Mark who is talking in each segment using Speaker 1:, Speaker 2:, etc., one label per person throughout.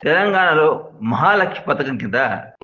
Speaker 1: తెలంగాణలో మహాలక్ష్మి పథకం కింద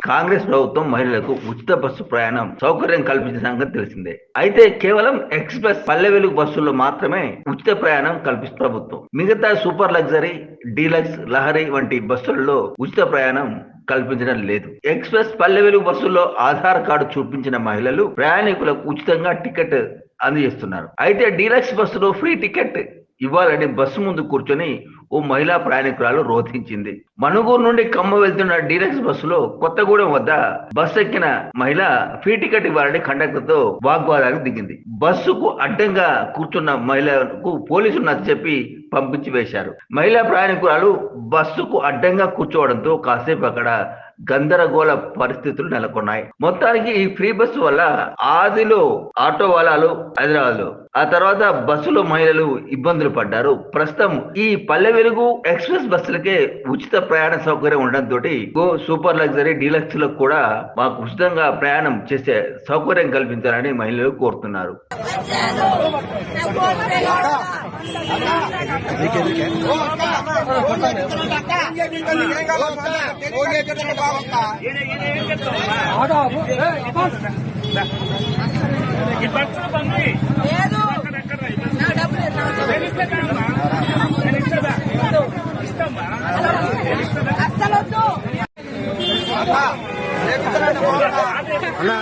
Speaker 1: కాంగ్రెస్ ప్రభుత్వం మహిళలకు ఉచిత బస్సు ప్రయాణం సౌకర్యం కల్పించిన సంగతి తెలిసిందే. అయితే కేవలం ఎక్స్ప్రెస్ పల్లె వెలుగు బస్సుల్లో మాత్రమే ఉచిత ప్రయాణం కల్పిస్తుంది ప్రభుత్వం. మిగతా సూపర్ లగ్జరీ, డీలక్స్, లహరి వంటి బస్సులలో ఉచిత ప్రయాణం కల్పించడం లేదు. ఎక్స్ప్రెస్ పల్లె వెలుగు బస్సుల్లో ఆధార్ కార్డు చూపించిన మహిళలు ప్రయాణికులకు ఉచితంగా టికెట్ అందజేస్తున్నారు. అయితే డీలక్స్ బస్సులో ఫ్రీ టికెట్ ఇవ్వాలని బస్సు ముందు కూర్చొని ఓ మహిళా ప్రయాణికురాలు రోధించింది. మణుగూరు నుండి ఖమ్మం వెళ్తున్న డీలక్స్ బస్సులో కొత్తగూడెం వద్ద బస్సు ఎక్కిన మహిళ ఫ్రీ టికెట్ ఇవ్వాలని కండక్టర్ తో వాగ్వాదానికి దిగింది. బస్సుకు అడ్డంగా కూర్చున్న మహిళకు పోలీసులు నచ్చజెప్పి పంపించి వేశారు. మహిళా ప్రయాణికురాలు బస్సుకు అడ్డంగా కూర్చోవడంతో కాసేపు అక్కడ గందరగోళ పరిస్థితులు నెలకొన్నాయి. మొత్తానికి ఈ ఫ్రీ బస్సు వల్ల ఆదిలో ఆటో వాలాలు హైదరాబాద్, ఆ తర్వాత బస్సులో మహిళలు ఇబ్బందులు పడ్డారు. ప్రస్తుతం ఈ పల్లె వెలుగు ఎక్స్ప్రెస్ బస్సులకే ఉచిత ప్రయాణ సౌకర్యం ఉండడంతో సూపర్ లగ్జరీ, డీలక్స్ లకు కూడా మాకు ఉచితంగా ప్రయాణం చేసే సౌకర్యం కల్పించాలని మహిళలు కోరుతున్నారు.
Speaker 2: అన్నా